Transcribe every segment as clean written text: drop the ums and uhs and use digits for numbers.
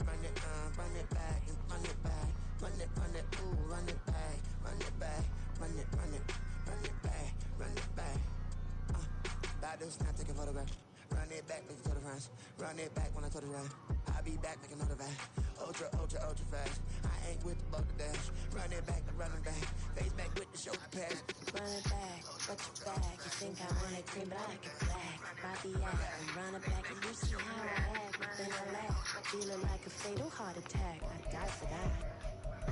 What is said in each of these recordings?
run it back, and run it back. Run it, ooh, run it back. Run it back, run it back, run it back. About to snap, take a photograph. Run it back, make it to the front. Run it back when I told it right. I'll be back like another back. Ultra, ultra, ultra fast. I ain't with the bug dash. Run it back, running back. Face back with the shoulder pass. Run it back, what you back? You think I want it green, but I like it black. Body act, run it back, and you see how I act. But then I laugh, feeling like a fatal heart attack. I die for that. I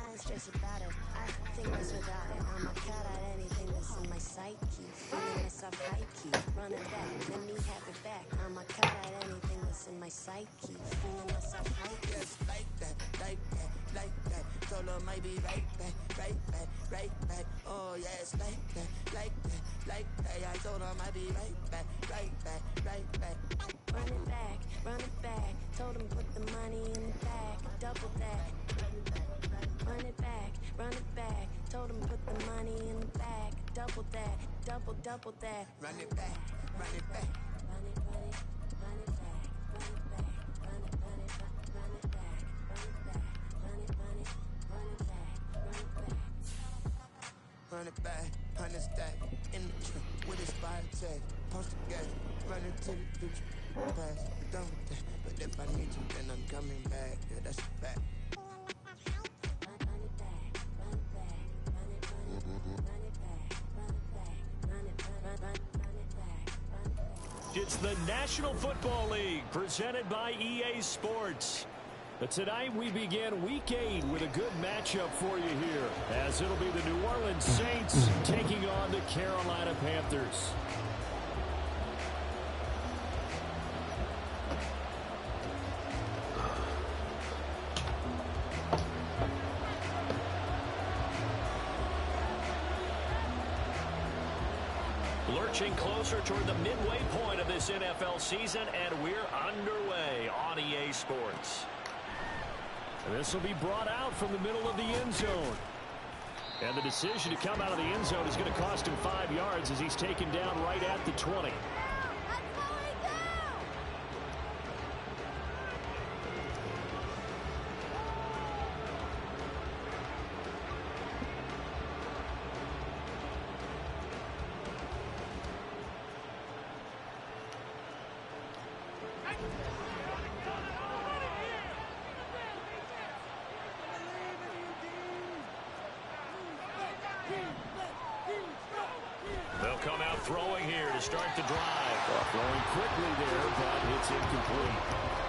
don't stress about it. I think this without it. I'm a cut at anything that's in my psyche. Feeling myself high key. Run it back, let me have it back. I'm a cut at anything that's in my psyche. Feeling myself high key. Yes, like that, like that, like that. Solo might be right back, right back, right back. Oh yes, like that, like that, like that. I told him I'd be right back, right back, right back. Run it back, run it back. Told him put the money in the bag, double that. Run it back, run it back. Told him put the money in the bag, double that, double that. Run it back, run it back. Run it, run it, run it back, run it back, run it, run it, run it back, run it back, run it, run it, run it back, run it back. Run it back, 100 stack in the trunk with a spot tag. Post the gas, run into the future. Pass, done with that. But if I need you, then I'm coming back. Yeah, that's a fact. It's the National Football League presented by EA Sports. But tonight we begin Week 8 with a good matchup for you here, as it'll be the New Orleans Saints taking on the Carolina Panthers. Lurching closer toward the midway point of this NFL season, and we're underway on EA Sports. This will be brought out from the middle of the end zone. And the decision to come out of the end zone is going to cost him 5 yards as he's taken down right at the 20. They'll come out throwing here to start the drive. Throwing quickly there, but it's incomplete.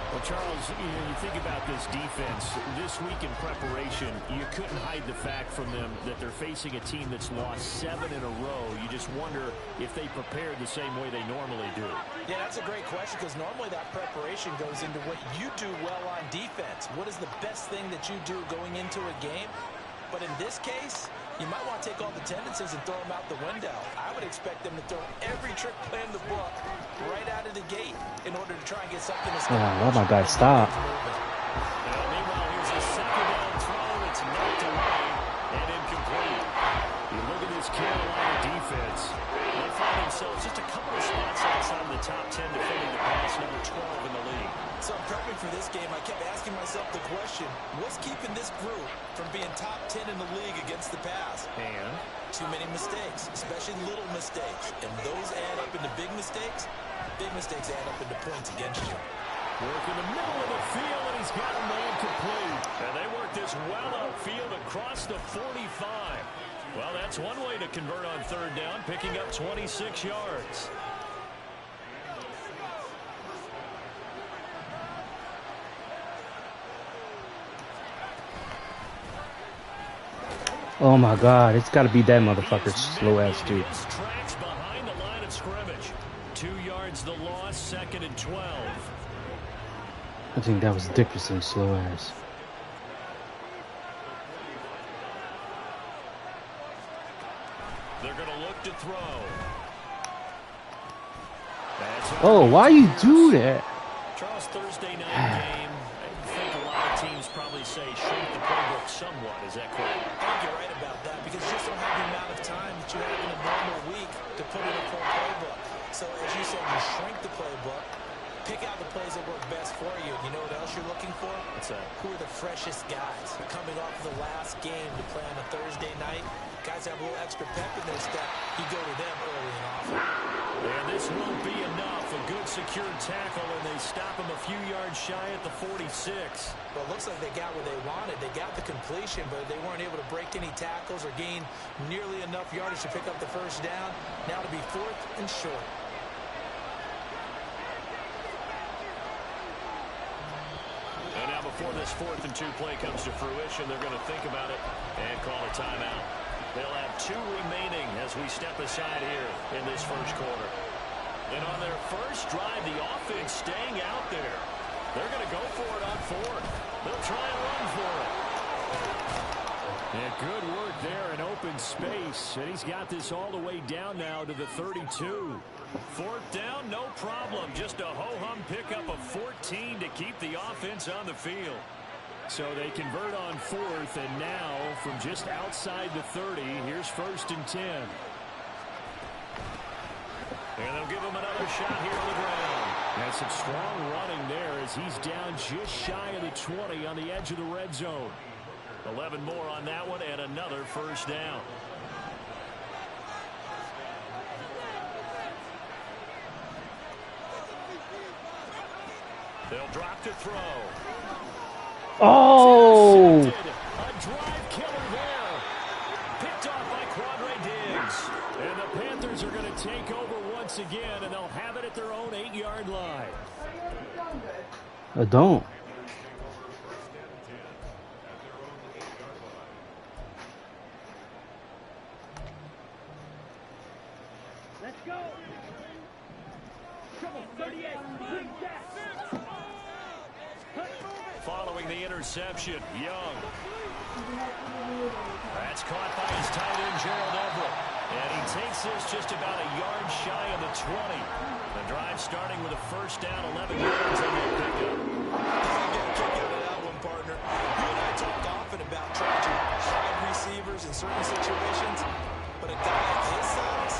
Well, Charles, you think about this defense. This week in preparation, you couldn't hide the fact from them that they're facing a team that's lost 7 in a row. You just wonder if they prepared the same way they normally do. Yeah, that's a great question, because normally that preparation goes into what you do well on defense. What is the best thing that you do going into a game? But in this case, you might want to take all the tendencies and throw them out the window. I would expect them to throw every trick play in the book right out of the gate in order to try and get something to stop. Oh my God, stop. Meanwhile, here's a second down throw. It's knocked away and incomplete. You look at this Carolina defense. They find themselves just a couple of spots outside the top 10 defending the pass, number 12 in the league. So I'm prepping for this game. I kept asking myself the question, what's keeping this group from being top 10 in the league against the pass? And too many mistakes, especially little mistakes. And those add up into big mistakes. Big mistakes add up into points against you. work in the middle of the field, and he's got a man complete. And they work this well outfield across the 45. Well, that's one way to convert on third down, picking up 26 yards. Oh my God, it's got to be that motherfucker slow ass too. Tracks behind the line of scrimmage. 2 yards the loss, 2nd and 12. I think that was Dickerson slow ass. They're going to look to throw. Oh, why you do that? Charles, Thursday night game. I think a lot of teams probably say shrink the playbook somewhat. Is that correct? I think you're right about that, because you just don't have the amount of time that you have in a normal week to put in a full playbook. So as you said, you shrink the playbook, pick out the plays that work best for you. You know what else you're looking for? Who are the freshest guys coming off of the last game to play on a Thursday night? Guys have a little extra pep in their step. You go to them early and often. And this won't be enough. A good secured tackle, and they stop him a few yards shy at the 46. Well, it looks like they got what they wanted. They got the completion, but they weren't able to break any tackles or gain nearly enough yardage to pick up the first down. Now to be 4th and short. And now before this 4th and 2 play comes to fruition, they're going to think about it and call a timeout. They'll have 2 remaining as we step aside here in this first quarter. And on their first drive, the offense staying out there. They're going to go for it on 4th. They'll try and run for it. And good work there in open space. And he's got this all the way down now to the 32. 4th down, no problem. Just a ho-hum pickup of 14 to keep the offense on the field. So they convert on 4th, and now from just outside the 30, here's 1st and 10. And they'll give him another shot here on the ground. And some strong running there as he's down just shy of the 20 on the edge of the red zone. 11 more on that one and another first down. They'll drop to throw. Oh! A drive killer there. Picked off by Quadre Diggs. And the Panthers are going to take over once again, and they'll have it at their own 8-yard line. I don't. Let's go. Come on, 38. Following the interception, Young. That's caught by his tight end, Gerald Everett. And he takes this just about a yard shy of the 20. The drive starting with a first down, 11 yards on that pickup. Get a kick out of that one, partner. You and I talk often about trying to hide receivers in certain situations, but a guy like his size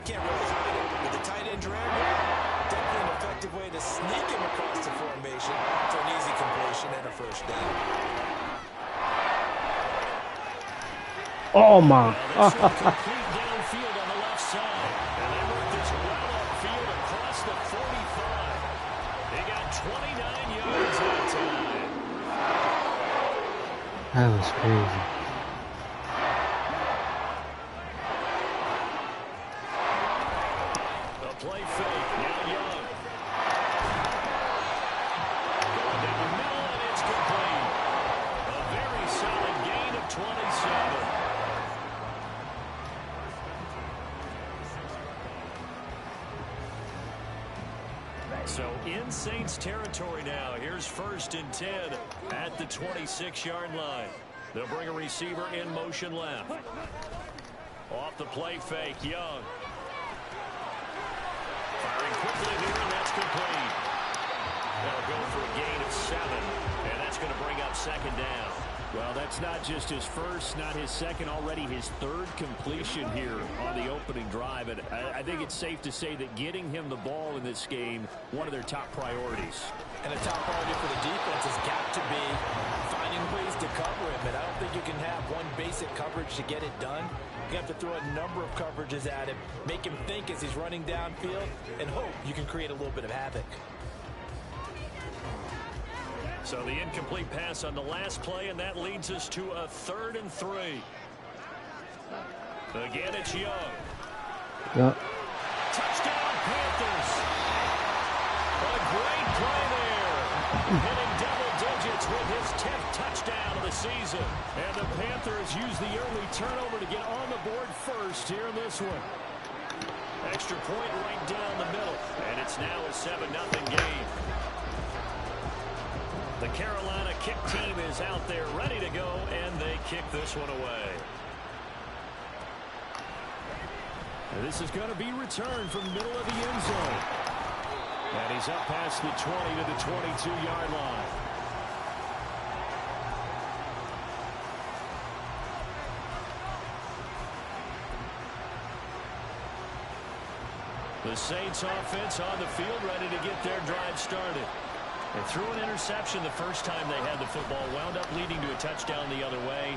can't really hide it. With the tight end drag route, definitely an effective way to sneak him across the formation for an easy completion and a first down. Oh my. Well, this one complete downfield on the left side. And they work this well upfield across the 45. They got 29 yards that time. That was crazy. The play fake. Now Young. Going down the middle, and it's complete. A very solid gain of 27. So in Saints territory now. Here's 1st and 10 at the 26-yard line. They'll bring a receiver in motion left. Off the play fake, Young. Firing quickly here, and that's complete. They'll go for a gain of 7, and that's going to bring up 2nd down. Well, that's not just his first, not his second, already his 3rd completion here on the opening drive. And I think it's safe to say that getting him the ball in this game, one of their top priorities. And a top priority for the defense has got to be finding ways to cover him. And I don't think you can have one basic coverage to get it done. You have to throw a number of coverages at him, make him think as he's running downfield, and hope you can create a little bit of havoc. So the incomplete pass on the last play, and that leads us to a 3rd and 3. Again, it's Young. Yep. Touchdown, Panthers. A great play there. Hitting double digits with his 10th touchdown of the season. And the Panthers use the early turnover to get on the board first here in this one. Extra point right down the middle. And it's now a 7-0 game. The Carolina kick team is out there ready to go, and they kick this one away. And this is going to be returned from the middle of the end zone. And he's up past the 20 to the 22-yard line. The Saints offense on the field ready to get their drive started. They threw an interception the first time they had the football, wound up leading to a touchdown the other way.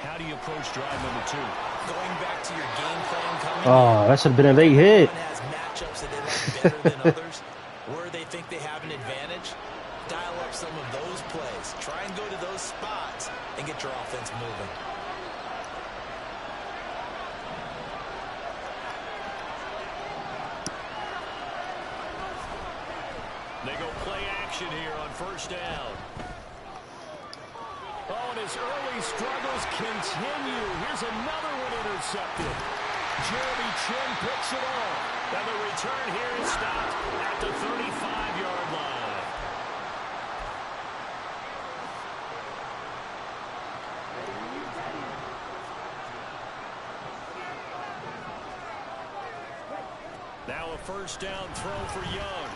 How do you approach drive number 2? Going back to your game plan coming Oh, that should have been a late hit. has matchups that they like better than others, where they think they have an advantage. Dial up some of those plays. Try and go to those spots and get your offense moving. They go play action here on first down. Oh, and his early struggles continue. Here's another one intercepted. Jeremy Chin picks it off. And the return here is stopped at the 35-yard line. Now a first down throw for Young.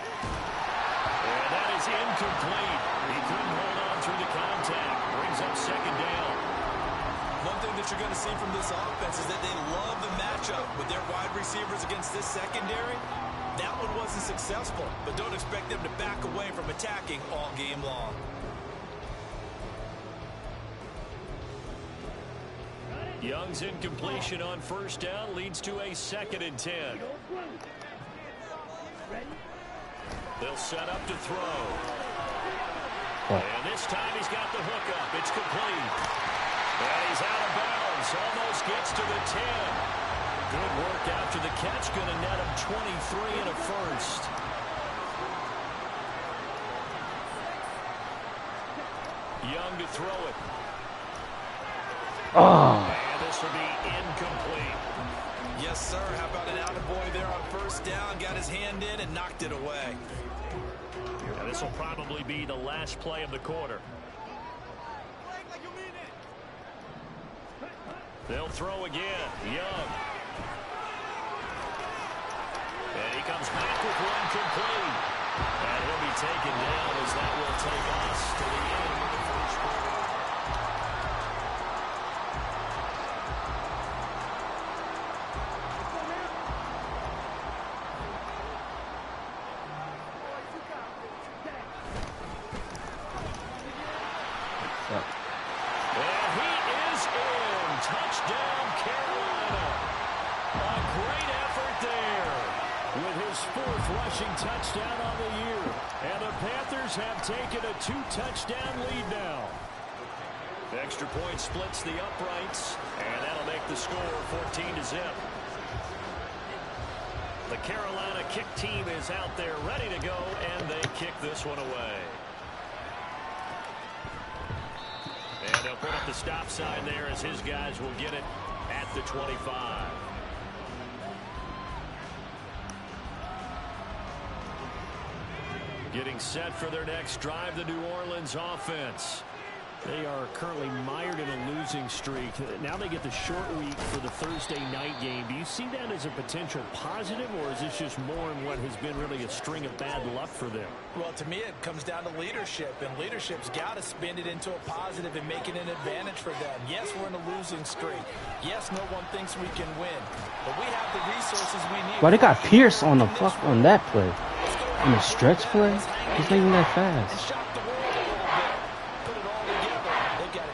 And that is incomplete. He couldn't hold on through the contact. Brings up second down. One thing that you're going to see from this offense is that they love the matchup with their wide receivers against this secondary. That one wasn't successful, but don't expect them to back away from attacking all game long. Young's incompletion on first down leads to a 2nd and 10. They'll set up to throw. And this time he's got the hook up. It's complete. And he's out of bounds. Almost gets to the 10. Good work after the catch. Going to net him 23 and a first. Young to throw it. Oh. And this will be incomplete. Yes, sir. How about an attaboy there on first down? Got his hand in and knocked it away. And this will probably be the last play of the quarter. They'll throw again. Young. And he comes back with one complete. And he'll be taken down as that will take us to the end of the first quarter. Touchdown, Carolina. A great effort there with his 4th rushing touchdown on the year. And the Panthers have taken a 2-touchdown lead now. The extra point splits the uprights, and that'll make the score 14-0. The Carolina kick team is out there ready to go, and they kick this one away. And they'll put up the stop sign there as his guys will get it at the 25. Getting set for their next drive, the New Orleans offense. They are currently mired in a losing streak. Now they get the short week for the Thursday night game. Do you see that as a potential positive, or is this just more in what has been really a string of bad luck for them? Well, to me, it comes down to leadership, and leadership's got to spin it into a positive and make it an advantage for them. Yes, we're in a losing streak. Yes, no one thinks we can win, but we have the resources we need. Why they got Pierce on the on that play? On the stretch play? He's not even that fast.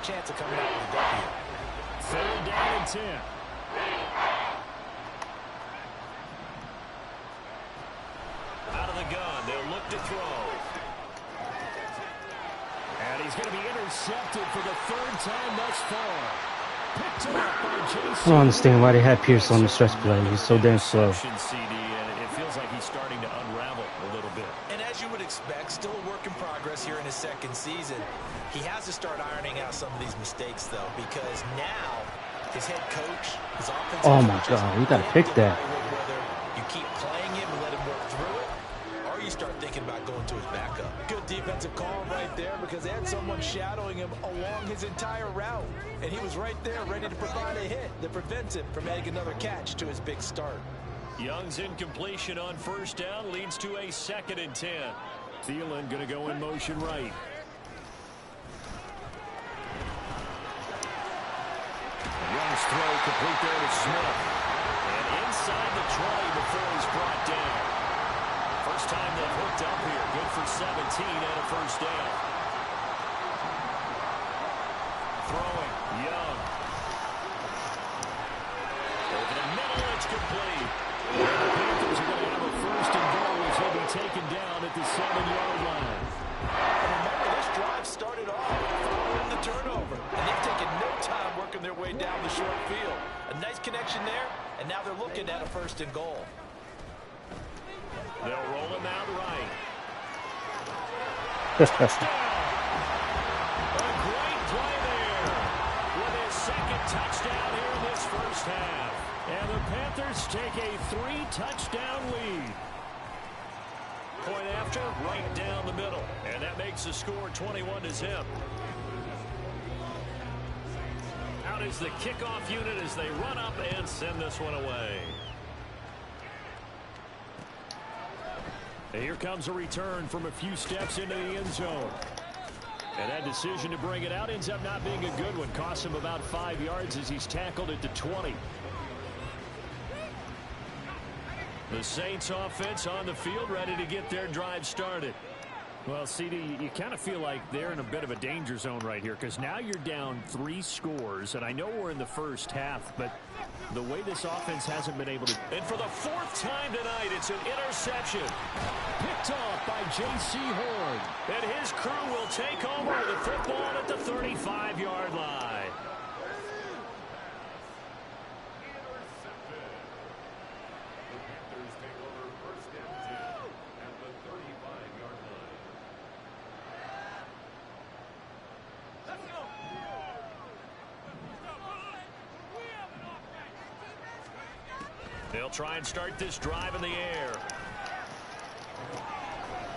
Chance of coming out with a W. 3rd down and 10. Out of the gun, they'll look to throw. And he's going to be intercepted for the 3rd time thus far. Picked up by Jason. I don't understand why they had Pierce on the stretch play. He's so damn slow. CD, and it feels like he's starting to unravel a little bit. And as you would expect, still a work in progress here in his 2nd season. He has to start ironing out some of these mistakes, though, because now his head coach, his offensive oh my God, you got to pick that. Whether you keep playing him and let him work through it, or you start thinking about going to his backup. Good defensive call right there because they had someone shadowing him along his entire route, and he was right there ready to provide a hit that prevents him from adding another catch to his big start. Young's incompletion on first down leads to a 2nd and 10. Thielen going to go in motion right. Young's throw complete there to Smith. And inside the 20 before he's brought down. first time they've hooked up here. Good for 17 and a first down. Throwing, Young. Over the middle, it's complete. And the Panthers are going to have a first and goal as he'll be taken down at the 7-yard line. And remember, this drive started off following the turnover. And they've taken no time working their way down the short field. A nice connection there, and now they're looking at a first and goal. They'll roll him out right. Touchdown. A great play there with his second touchdown here in this first half. And the Panthers take a 3-touchdown lead. Point after, right down the middle. And that makes the score 21-0. Out is the kickoff unit as they run up and send this one away. And here comes a return from a few steps into the end zone. And that decision to bring it out ends up not being a good one. Costs him about 5 yards as he's tackled at the 20. The Saints offense on the field ready to get their drive started. Well, CD, you kind of feel like they're in a bit of a danger zone right here because now you're down 3 scores, and I know we're in the first half, but the way this offense hasn't been able to... And for the 4th time tonight, it's an interception. Picked off by J.C. Horn. And his crew will take over with the football at the 35-yard line. They'll try and start this drive in the air.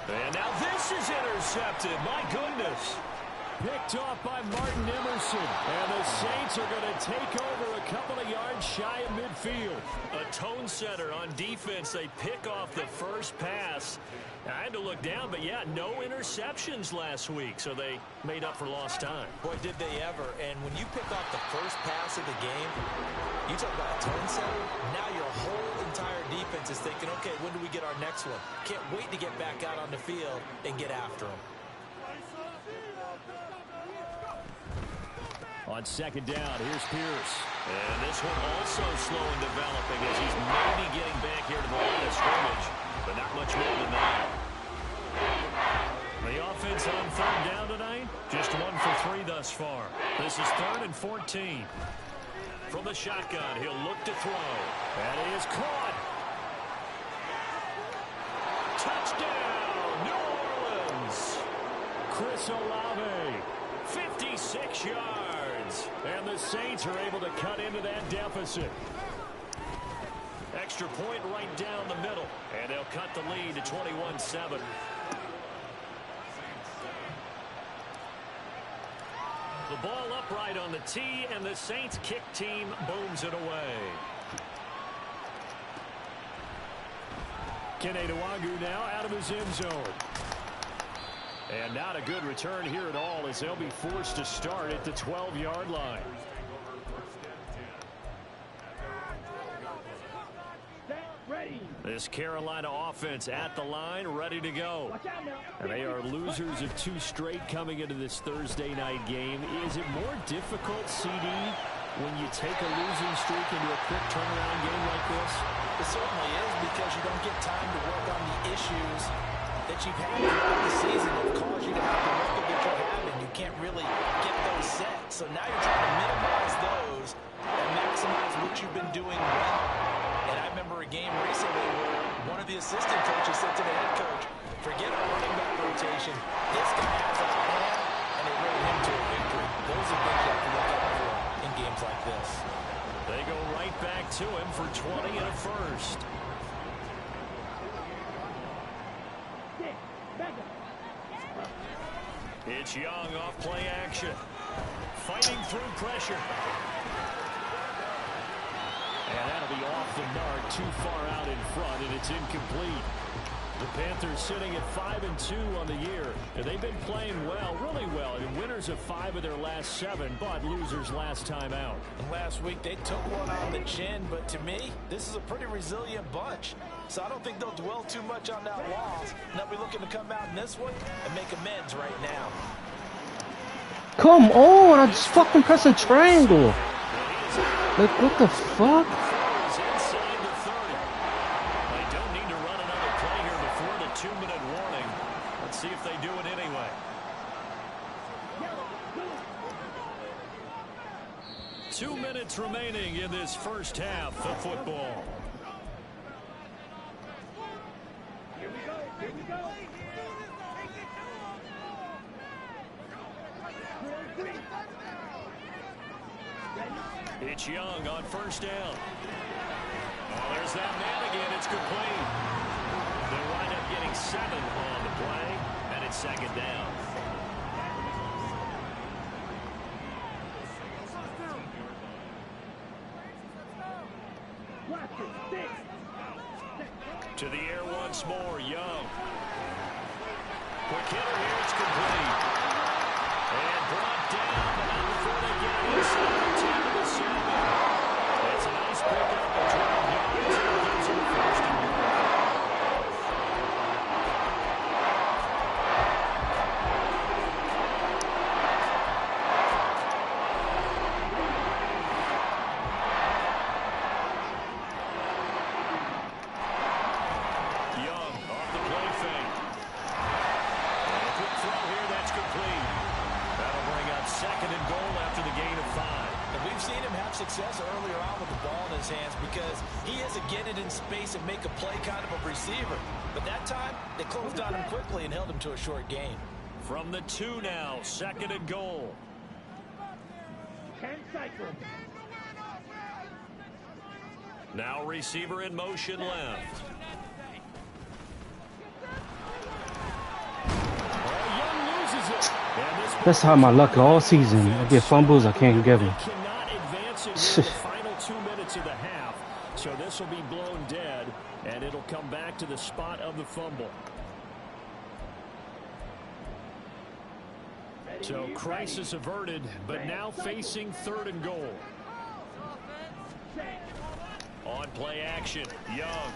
And now this is intercepted. My goodness. Picked off by Martin Emerson. And the Saints are going to take over a couple of yards shy of midfield. A tone setter on defense. They pick off the first pass. I had to look down, but yeah, no interceptions last week, so they made up for lost time. Boy, did they ever. And when you pick off the first pass of the game, you talk about a tone setter. Now your whole entire defense is thinking, okay, when do we get our next one? Can't wait to get back out on the field and get after them. On second down, here's Pierce. And this one also slow in developing as he's maybe getting back here to the line of scrimmage, but not much more than that. The offense on third down tonight, just 1 for 3 thus far. This is 3rd and 14. From the shotgun, he'll look to throw. And he is caught. Touchdown, New Orleans. Chris Olave, 56 yards. And the Saints are able to cut into that deficit. Extra point right down the middle. And they'll cut the lead to 21-7. The ball upright on the tee, and the Saints kick team booms it away. Kene Nwagu now out of his end zone. And not a good return here at all as they'll be forced to start at the 12-yard line. This Carolina offense at the line, ready to go. And they are losers of 2 straight coming into this Thursday night game. Is it more difficult, CD, when you take a losing streak into a quick turnaround game like this? It certainly is, because you don't get time to work on the issues that you've had throughout the season that cause you to have the record that you have, and you can't really get those set. So now you're trying to minimize those and maximize what you've been doing well. And I remember a game recently where one of the assistant coaches said to the head coach, forget our running back rotation. This guy has a hot hand, and it led him to a victory. Those are things you have to look out for in games like this. They go right back to him for 20 and a first. It's Young off play action. Fighting through pressure. And that'll be off the mark, too far out in front, and it's incomplete. The Panthers sitting at 5-2 on the year, and they've been playing well, really well. In winners winners of 5 of their last 7, but losers last time out. And last week they took one on the chin, but to me, this is a pretty resilient bunch. So I don't think they'll dwell too much on that loss. And they'll be looking to come out in this one and make amends right now. Come on, I just fucking pressed a triangle. Like, what the fuck? Inside the 30. They don't need to run another play here before the 2-minute warning. Let's see if they do it anyway. 2 minutes remaining in this first half of football. It's Young on first down. Oh, there's that man again. It's complete. They wind up getting 7 on the play, and it's second down. To the air once more, Young. Quick hitter here, it's complete. And brought down, but not before they get it inside the 10 to the 7. It's a nice pickup of 12 yards, and it gives them a first and goal. Young off the play fake. And a quick throw here, that's complete. That'll bring up second and goal after the gain of 5. And we've seen him have success earlier on with the ball in his hands because he is a get it in space and make a play kind of a receiver. But that time, they closed on him quickly and held him to a short gain. From the 2 now, second and goal. 10 cycles. Now receiver in motion left. Young loses it. And this That's how my luck all season. I get fumbles, I can't give them. cannot advance it in the final 2 minutes of the half. So this will be blown dead, and it'll come back to the spot of the fumble. So crisis averted, but now facing third and goal. On play action, Young.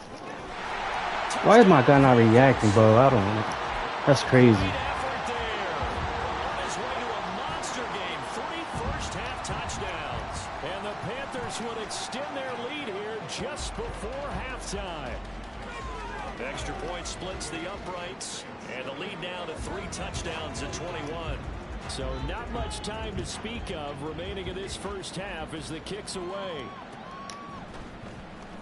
Why is my guy not reacting, bro? I don't know. That's crazy. Great effort there. On his way to a monster game, 3 first-half touchdowns. And the Panthers would extend their lead here just before halftime. Extra point splits the uprights, and the lead now to 3 touchdowns at 21. So not much time to speak of remaining in this first half as the kick's away.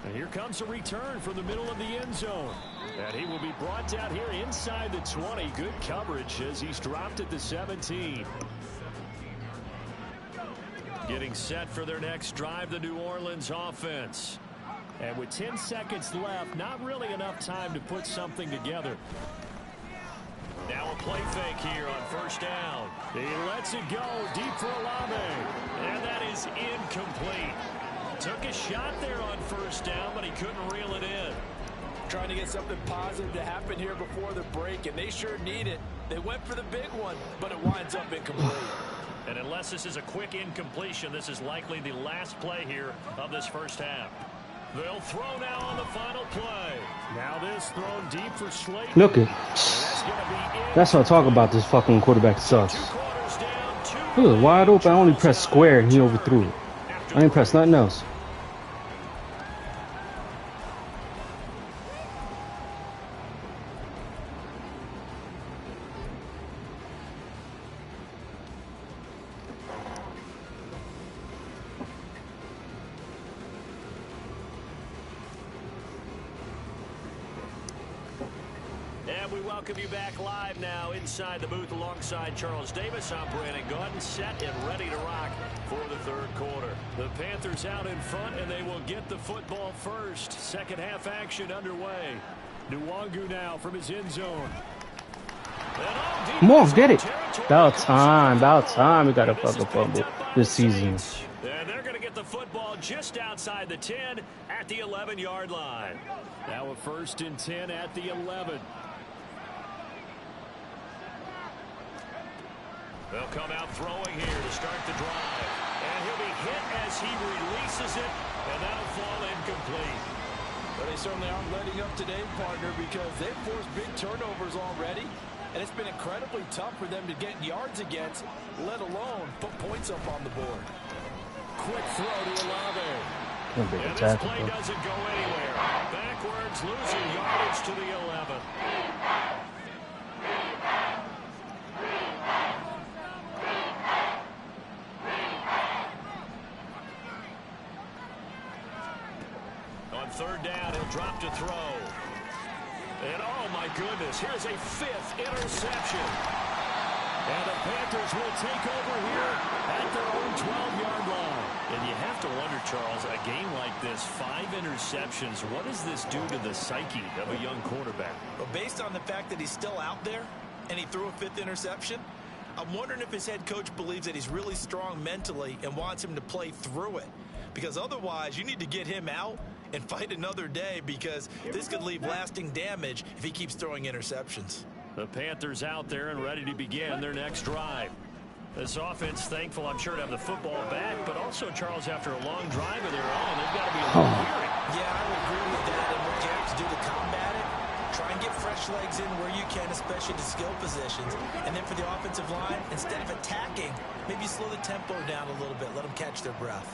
And here comes a return from the middle of the end zone. And he will be brought down here inside the 20. Good coverage as he's dropped at the 17. Getting set for their next drive, the New Orleans offense. And with 10 seconds left, not really enough time to put something together. Now a play fake here on first down. He lets it go deep for Olave. And that is incomplete. Took a shot there on first down, but he couldn't reel it in. Trying to get something positive to happen here before the break, and they sure need it. They went for the big one, but it winds up incomplete. And unless this is a quick incompletion, this is likely the last play here of this first half. They'll throw now on the final play. Now this thrown deep for Slayton. Look at. That's what I talk about. This fucking quarterback sucks. He was wide open. I only pressed square and he overthrew it. I didn't press nothing else. We welcome you back live now inside the booth alongside Charles Davis. I'm Brandon Gordon, set and ready to rock for the third quarter. The Panthers out in front, and they will get the football first. Second half action underway. Nwangu now from his end zone. Come on, get it. About time we got a fucking fumble this season. And they're going to get the football just outside the 10 at the 11-yard line. Now a 1st and 10 at the 11. They'll come out throwing here to start the drive. And he'll be hit as he releases it, and that'll fall incomplete. Well, they certainly aren't letting up today, partner, because they've forced big turnovers already. And it's been incredibly tough for them to get yards against, let alone put points up on the board. Quick throw to Olave. And this play doesn't go anywhere. Backwards, losing yardage to the 11. On third down, he'll drop to throw. And oh my goodness, here's a 5th interception. And the Panthers will take over here at their own 12-yard line. And you have to wonder, Charles, a game like this, 5 interceptions, what does this do to the psyche of a young quarterback? Well, based on the fact that he's still out there and he threw a 5th interception, I'm wondering if his head coach believes that he's really strong mentally and wants him to play through it. Because otherwise, you need to get him out and fight another day, because this could leave lasting damage if he keeps throwing interceptions. The Panthers out there and ready to begin their next drive. This offense thankful, I'm sure, to have the football back, but also, Charles, after a long drive of their own, they've got to be a little weary. Yeah, I would agree with that. And what you have to do to combat it, try and get fresh legs in where you can, especially the skill positions. And then for the offensive line, instead of attacking, maybe slow the tempo down a little bit. Let them catch their breath.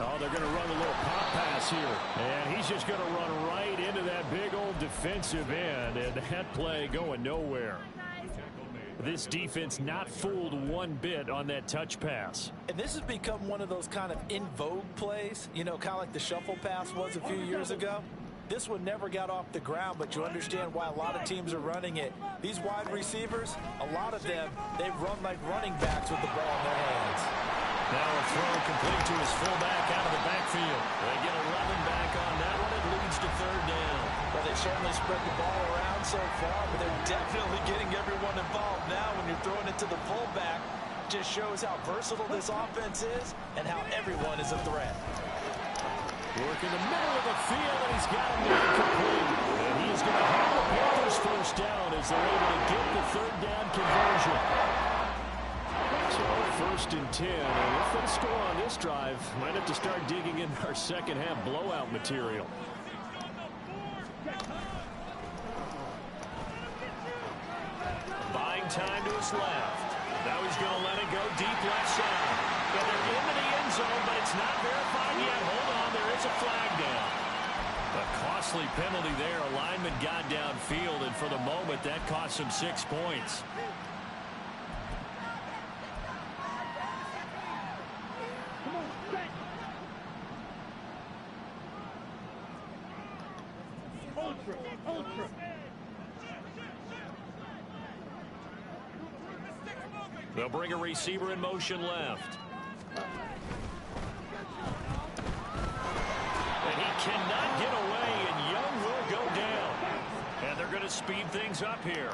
Oh, they're going to run a little pop pass here. And he's just going to run right into that big old defensive end. And that play going nowhere. This defense not fooled one bit on that touch pass. And this has become one of those kind of in vogue plays, you know, kind of like the shuffle pass was a few years ago. This one never got off the ground, but you understand why a lot of teams are running it. These wide receivers, a lot of them, they run like running backs with the ball in their hands. Now a throw complete to his fullback out of the backfield. They get 11 back on that one. It leads to third down. Well, they've certainly spread the ball around so far, but they're definitely getting everyone involved now. When you're throwing it to the fullback, just shows how versatile this offense is and how everyone is a threat. Work in the middle of the field, and he's got him complete. And he's going to have the Panthers first down as they're able to get the third down conversion. So 1st and 10, and if they score on this drive, might have to start digging in our second half blowout material. Buying time to his left. Now he's going to let it go deep left side. And they're into the end zone, but it's not verified yet. Hold on, there is a flag down. A costly penalty there. A lineman got downfield, and for the moment, that cost him 6 points. They'll bring a receiver in motion left. And he cannot get away, and Young will go down. And they're going to speed things up here.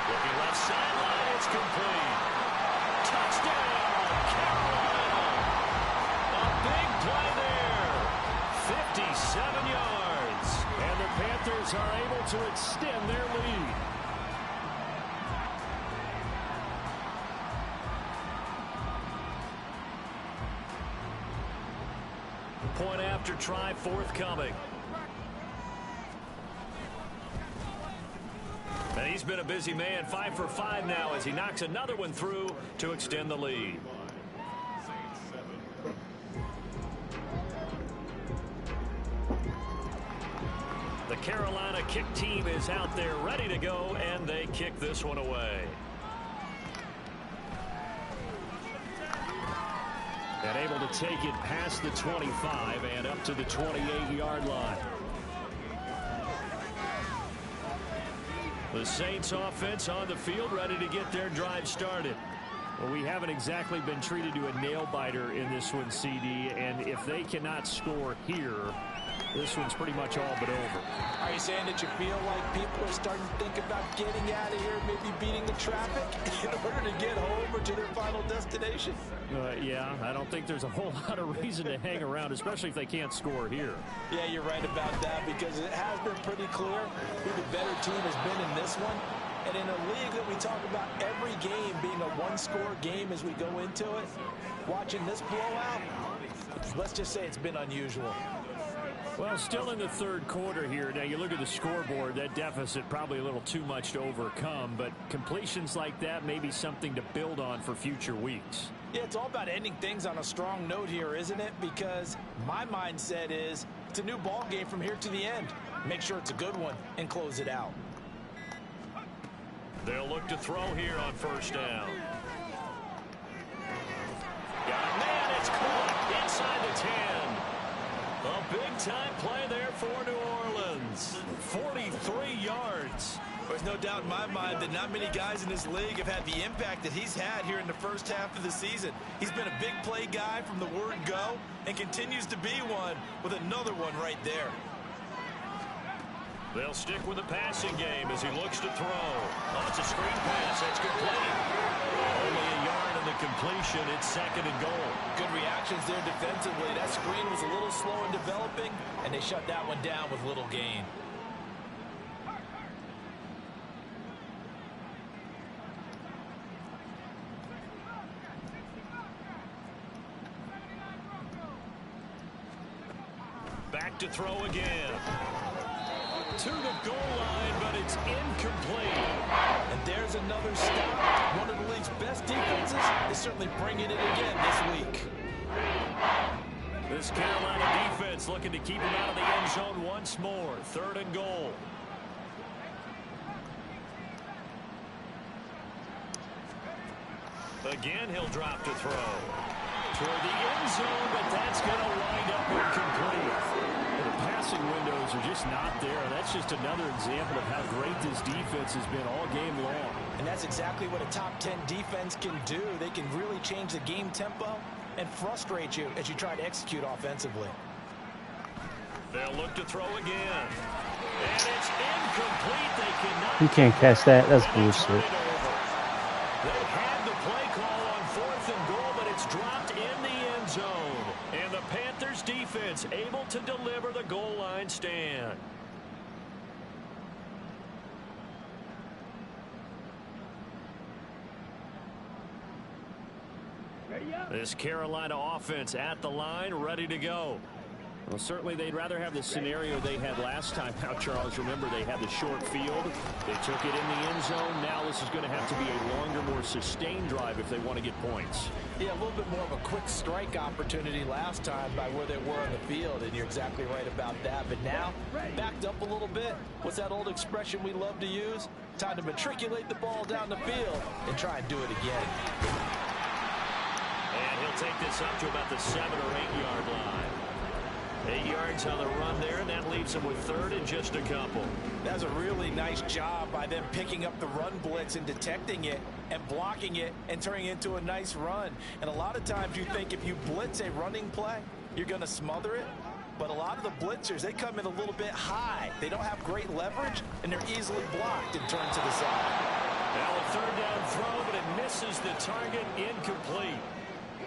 Looking left sideline, it's complete. Touchdown, Carolina. A big play there. 57 yards. And the Panthers are able to extend their lead. Point after try forthcoming. And he's been a busy man, 5 for 5 now as he knocks another one through to extend the lead. The Carolina kick team is out there ready to go, and they kick this one away. And able to take it past the 25 and up to the 28-yard line. The Saints offense on the field ready to get their drive started. Well, we haven't exactly been treated to a nail-biter in this one, CD, and if they cannot score here, this one's pretty much all but over. Are you saying that you feel like people are starting to think about getting out of here, maybe beating the traffic in order to get home or to their final destination? Yeah, I don't think there's a whole lot of reason to hang around, especially if they can't score here. Yeah, you're right about that, because it has been pretty clear who the better team has been in this one. And in a league that we talk about every game being a one-score game as we go into it, watching this blowout, let's just say it's been unusual. Well, still in the third quarter here. Now, you look at the scoreboard, that deficit probably a little too much to overcome, but completions like that may be something to build on for future weeks. Yeah, it's all about ending things on a strong note here, isn't it? Because my mindset is it's a new ball game from here to the end. Make sure it's a good one and close it out. They'll look to throw here on first down. Got a man, it's caught inside the 10. A big-time play there for New Orleans. 43 yards. There's no doubt in my mind that not many guys in this league have had the impact that he's had here in the first half of the season. He's been a big play guy from the word go and continues to be one with another one right there. They'll stick with the passing game as he looks to throw. Oh, it's a screen pass. That's complete. Only a yard in the completion. It's second and goal. Good reactions there defensively. That screen was a little slow in developing, and they shut that one down with little gain. Back to throw again. To the goal line, but it's incomplete. And there's another stop. One of the league's best defenses is certainly bringing it again this week. This Carolina defense looking to keep him out of the end zone once more. Third and goal. Again, he'll drop to throw. Toward the end zone, but that's going to wind up incomplete. The passing windows are just not there. That's just another example of how great this defense has been all game long. And that's exactly what a top 10 defense can do. They can really change the game tempo and frustrate you as you try to execute offensively. They'll look to throw again. And it's incomplete. They cannot. You can't catch that. That's bullshit. They had the play call on fourth and goal, but it's dropped in the end zone. And the Panthers defense able to deliver the goal line stand. This Carolina offense at the line, ready to go. Well, certainly they'd rather have the scenario they had last time out, Charles. Remember, they had the short field. They took it in the end zone. Now this is going to have to be a longer, more sustained drive if they want to get points. Yeah, a little bit more of a quick strike opportunity last time by where they were on the field, and you're exactly right about that. But now, backed up a little bit. What's that old expression we love to use? Time to matriculate the ball down the field and try and do it again. And he'll take this up to about the 7 or 8 yard line. 8 yards on the run there, and that leaves them with third and just a couple. That's a really nice job by them picking up the run blitz and detecting it and blocking it and turning it into a nice run. And a lot of times you think if you blitz a running play, you're going to smother it. But a lot of the blitzers, they come in a little bit high. They don't have great leverage, and they're easily blocked and turned to the side. Now a third down throw, but it misses the target, incomplete.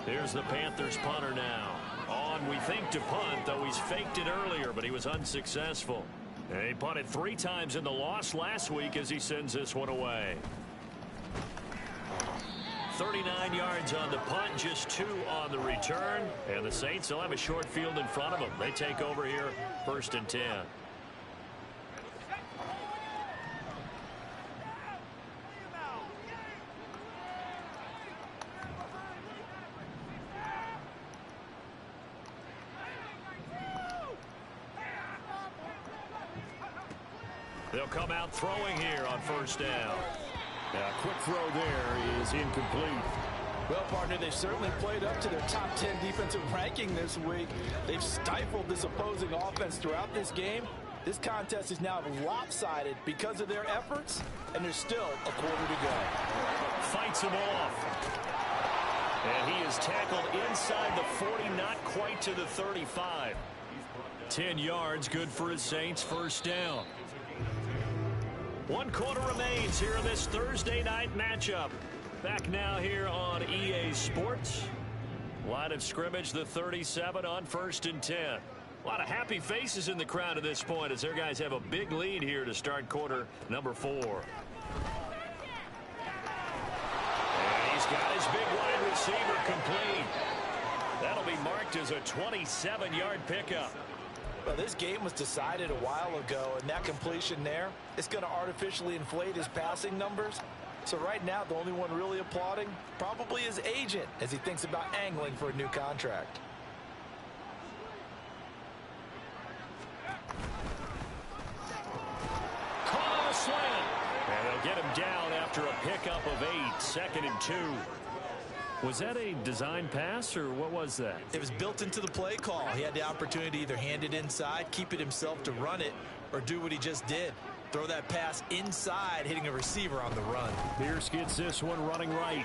Here's the Panthers punter now. On, we think, to punt, though he's faked it earlier, but he was unsuccessful. And he punted 3 times in the loss last week as he sends this one away. 39 yards on the punt, just 2 on the return. And the Saints will have a short field in front of them. They take over here, 1st and 10. They'll come out throwing here on 1st down. A quick throw there is incomplete. Well, partner, they've certainly played up to their top 10 defensive ranking this week. They've stifled this opposing offense throughout this game. This contest is now lopsided because of their efforts, and there's still a quarter to go. Fights him off. And he is tackled inside the 40, not quite to the 35. 10 yards, good for his Saints, first down. 1 quarter remains here in this Thursday night matchup. Back now here on EA Sports. Line of scrimmage, the 37 on 1st and 10. A lot of happy faces in the crowd at this point as their guys have a big lead here to start quarter number 4. And he's got his big wide receiver complete. That'll be marked as a 27-yard pickup. Well, this game was decided a while ago, and that completion there is going to artificially inflate his passing numbers. So right now, the only one really applauding probably his agent as he thinks about angling for a new contract. Caught on a slant. And they'll get him down after a pickup of 8, 2nd and 2. Was that a design pass, or what was that? It was built into the play call. He had the opportunity to either hand it inside, keep it himself to run it, or do what he just did. Throw that pass inside, hitting a receiver on the run. Pierce gets this one running right.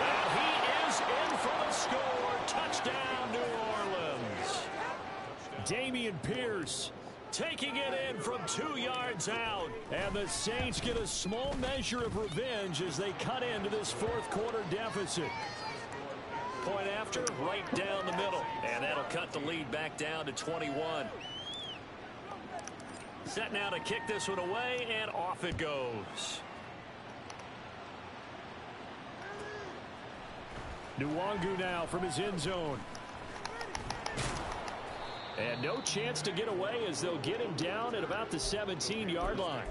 And he is in for the score. Touchdown, New Orleans. Dameon Pierce taking it in from 2 yards out. And the Saints get a small measure of revenge as they cut into this 4th quarter deficit. Point after, right down the middle. And that'll cut the lead back down to 21. Set now to kick this one away, and off it goes. Nwangu now from his end zone. And no chance to get away as they'll get him down at about the 17-yard line.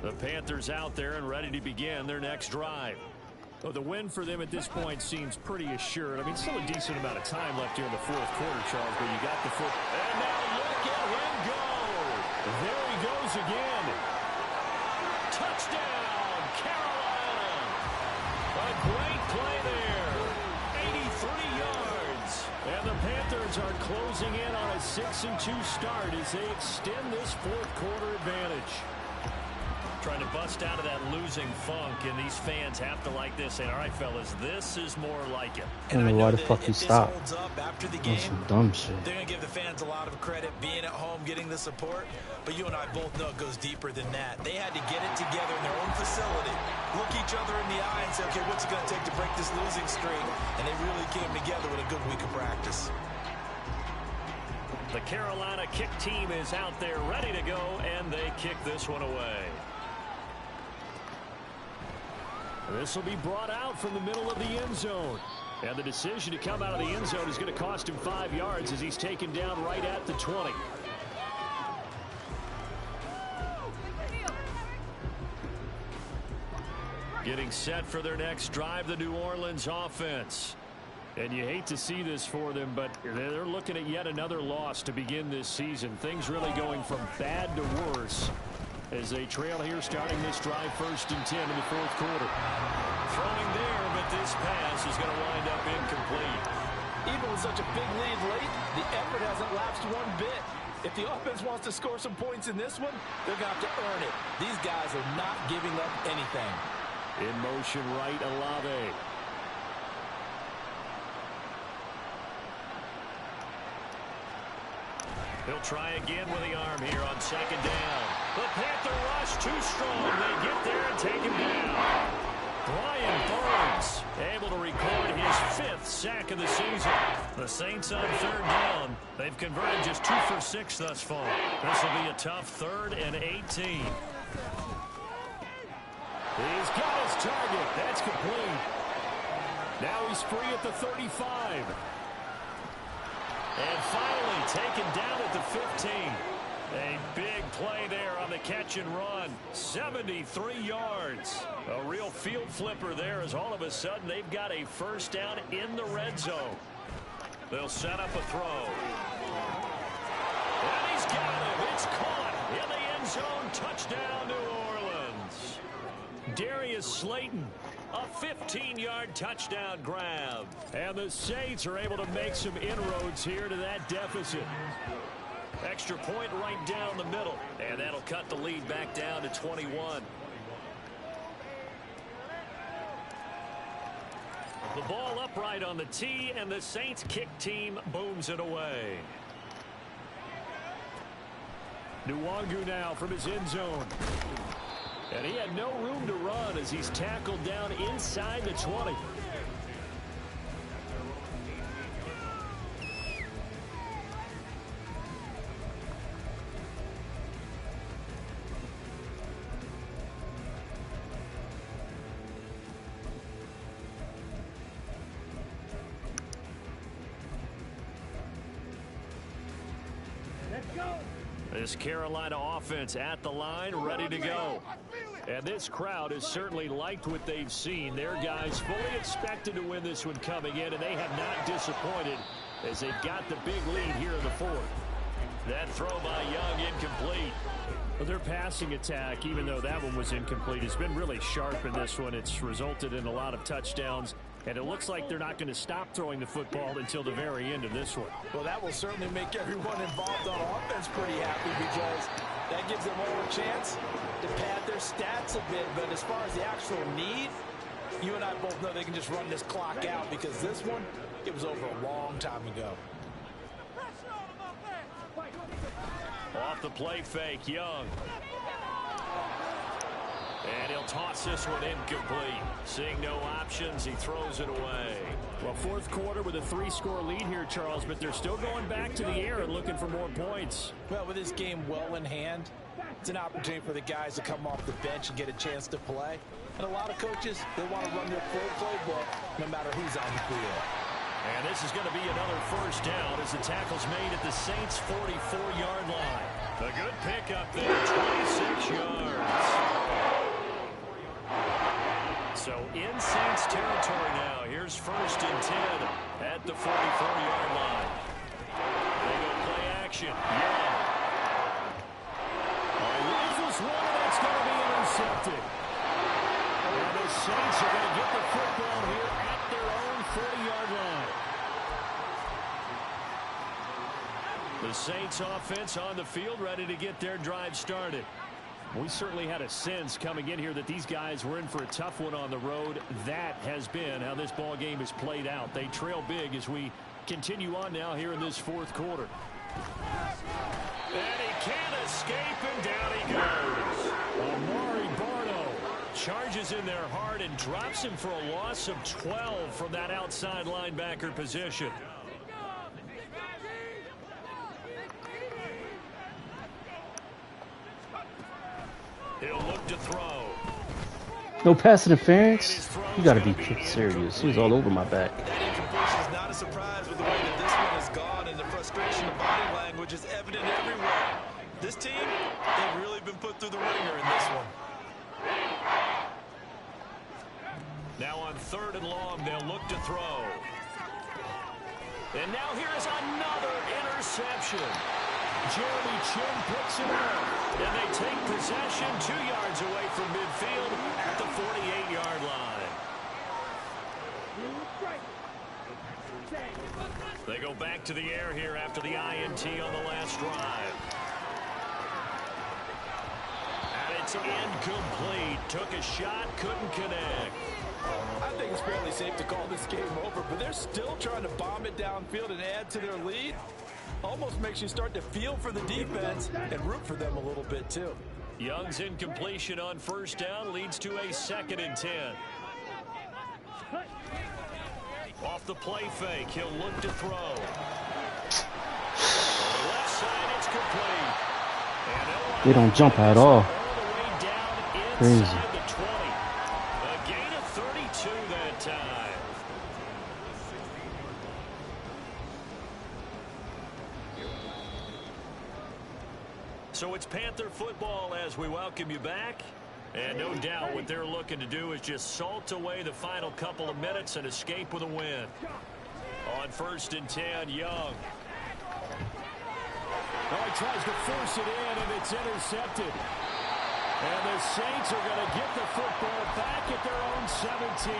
The Panthers out there and ready to begin their next drive. Well, the win for them at this point seems pretty assured. I mean, still a decent amount of time left here in the 4th quarter, Charles, but you got the foot. And now look at him go. There he goes again. Touchdown, Carolina. A great play there. 83 yards. And the Panthers are closing in on a 6-2 start as they extend this 4th quarter advantage. Trying to bust out of that losing funk, and these fans have to like this. And all right, fellas, this is more like it. I don't know why the fuck he stopped. After the That's game, some dumb shit. they're going to give the fans a lot of credit being at home, getting the support. But you and I both know it goes deeper than that. They had to get it together in their own facility, look each other in the eye and say, okay, what's it going to take to break this losing streak? And they really came together with a good week of practice. The Carolina kick team is out there ready to go, and they kick this one away. This will be brought out from the middle of the end zone. And the decision to come out of the end zone is going to cost him 5 yards as he's taken down right at the 20. Getting set for their next drive, the New Orleans offense. And you hate to see this for them, but they're looking at yet another loss to begin this season. Things really going from bad to worse as they trail here starting this drive 1st and 10 in the 4th quarter. Throwing there, but this pass is going to wind up incomplete. Even with such a big lead late, the effort hasn't lapsed one bit. If the offense wants to score some points in this one, they're going to have to earn it. These guys are not giving up anything. In motion right, Olave. He'll try again with the arm here on 2nd down. The Panther rush too strong. They get there and take him down. Brian Burns able to record his 5th sack of the season. The Saints on 3rd down. They've converted just 2 for 6 thus far. This will be a tough 3rd and 18. He's got his target. That's complete. Now he's free at the 35. And finally taken down at the 15. A big play there on the catch and run. 73 yards. A real field flipper there as all of a sudden they've got a 1st down in the red zone. They'll set up a throw. And he's got it. It's caught in the end zone. Touchdown, New Orleans. Darius Slayton. A 15-yard touchdown grab. And the Saints are able to make some inroads here to that deficit. Extra point right down the middle. And that'll cut the lead back down to 21. The ball upright on the tee, and the Saints kick team booms it away. Nwangu now from his end zone. And he had no room to run as he's tackled down inside the 20. This Carolina offense at the line, ready to go. And this crowd has certainly liked what they've seen. Their guys fully expected to win this one coming in, and they have not disappointed as they've got the big lead here in the fourth. That throw by Young incomplete. Well, their passing attack, even though that one was incomplete, has been really sharp in this one. It's resulted in a lot of touchdowns. And it looks like they're not going to stop throwing the football until the very end of this one. Well, that will certainly make everyone involved on offense pretty happy because that gives them all a chance to pad their stats a bit. But as far as the actual need, you and I both know they can just run this clock out because this one, it was over a long time ago. Off the play fake, Young. And he'll toss this one incomplete. Seeing no options, he throws it away. Well, fourth quarter with a 3-score lead here, Charles, but they're still going back to the air and looking for more points. Well, with this game well in hand, it's an opportunity for the guys to come off the bench and get a chance to play. And a lot of coaches, they want to run their full playbook no matter who's on the field. And this is going to be another first down as the tackle's made at the Saints' 44-yard line. A good pickup there, 26 yards. So in Saints territory now. Here's first and 10 at the 44-yard line. They go play action. Yeah. Rifles one, and that's going to be intercepted. And the Saints are going to get the football here at their own 40-yard line. The Saints offense on the field ready to get their drive started. We certainly had a sense coming in here that these guys were in for a tough one on the road. That has been how this ball game has played out. They trail big as we continue on now here in this fourth quarter. And he can't escape, and down he goes. Amari Barno charges in there hard and drops him for a loss of 12 from that outside linebacker position. He'll look to throw. No pass interference? You gotta be serious. He was all over my back. That incompletion is not a surprise with the way that this one has gone, and the frustration of body language is evident everywhere. This team, they've really been put through the ringer in this one. Now on 3rd and long, they'll look to throw. And now here is another interception. Jeremy Chin picks it up, and they take possession 2 yards away from midfield at the 48-yard line. They go back to the air here after the INT on the last drive. And it's incomplete. Took a shot, couldn't connect. I think it's fairly safe to call this game over, but they're still trying to bomb it downfield and add to their lead. Almost makes you start to feel for the defense and root for them a little bit, too. Young's incompletion on first down leads to a 2nd and 10. Off the play fake, he'll look to throw. Left side, it's complete. They don't jump at all. Crazy. The 20. A gain of 32 that time. So it's Panther football as we welcome you back. And no doubt what they're looking to do is just salt away the final couple of minutes and escape with a win. On 1st and 10, Young. Oh, he tries to force it in, and it's intercepted. And the Saints are going to get the football back at their own 17.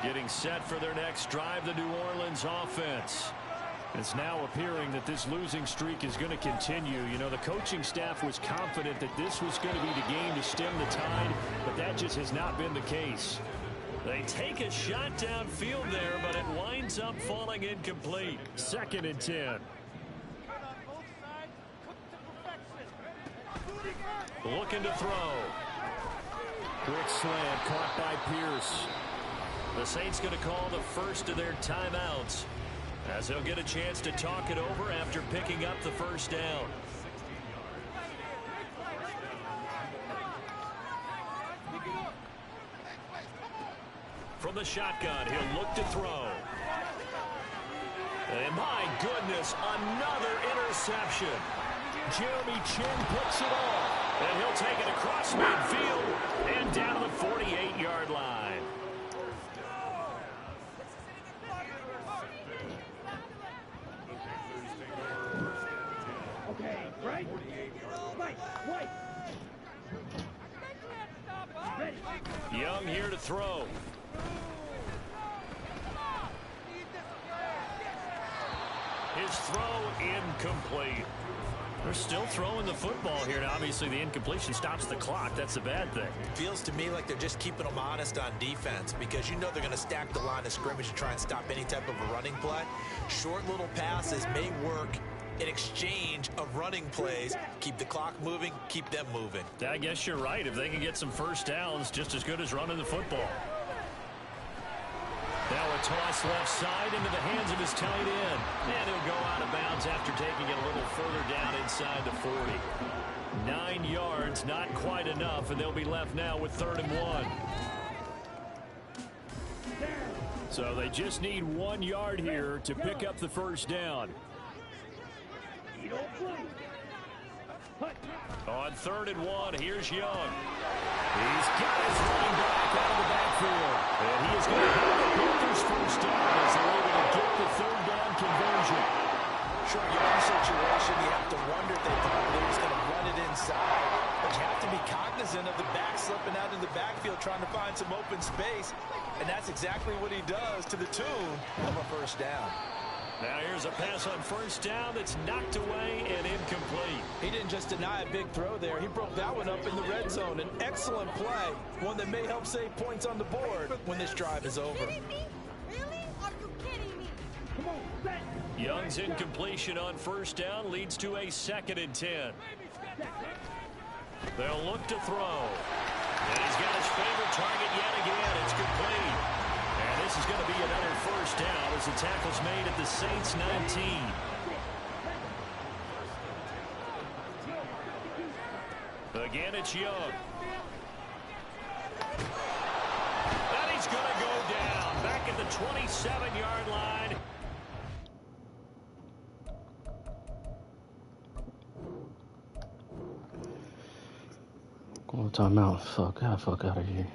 Getting set for their next drive, the New Orleans offense. It's now appearing that this losing streak is going to continue. You know, the coaching staff was confident that this was going to be the game to stem the tide, but that just has not been the case. They take a shot downfield there, but it winds up falling incomplete. 2nd and 10. Looking to throw. Quick slant caught by Pierce. The Saints going to call the first of their timeouts, as they'll get a chance to talk it over after picking up the first down. From the shotgun, he'll look to throw. And my goodness, another interception. Jeremy Chin picks it off. And he'll take it across midfield and down the 48-yard line. Okay, right? Wait. Ready. Young here to throw. His throw incomplete. They're still throwing the football here, and obviously the incompletion stops the clock. That's a bad thing. Feels to me like they're just keeping them honest on defense, because you know they're going to stack the line of scrimmage to try and stop any type of a running play. Short little passes may work in exchange of running plays. Keep the clock moving, keep them moving. I guess you're right. If they can get some first downs, just as good as running the football. Now a toss left side into the hands of his tight end. And he'll go out of bounds after taking it a little further down inside the 40. 9 yards, not quite enough, and they'll be left now with 3rd and 1. So they just need 1 yard here to pick up the first down. On 3rd and 1, here's Young. He's got his running back out of the backfield. And he is going to have the Panthers first down as they're able to get the 3rd down conversion. Sure, Young situation, you have to wonder if they thought they was going to run it inside. But you have to be cognizant of the back slipping out in the backfield trying to find some open space. And that's exactly what he does, to the tune of a first down. Now here's a pass on first down that's knocked away and incomplete. He didn't just deny a big throw there. He broke that one up in the red zone. An excellent play. One that may help save points on the board when this drive is over. Really? Are you kidding me? Come on, set. Young's incompletion on first down leads to a 2nd and 10. They'll look to throw. And he's got his favorite target yet again. It's complete. And this is going to be another first down as the tackle's made at the Saints 19. Again, it's Young. And he's going to go down back at the 27-yard line. Going timeout. Fuck out of here.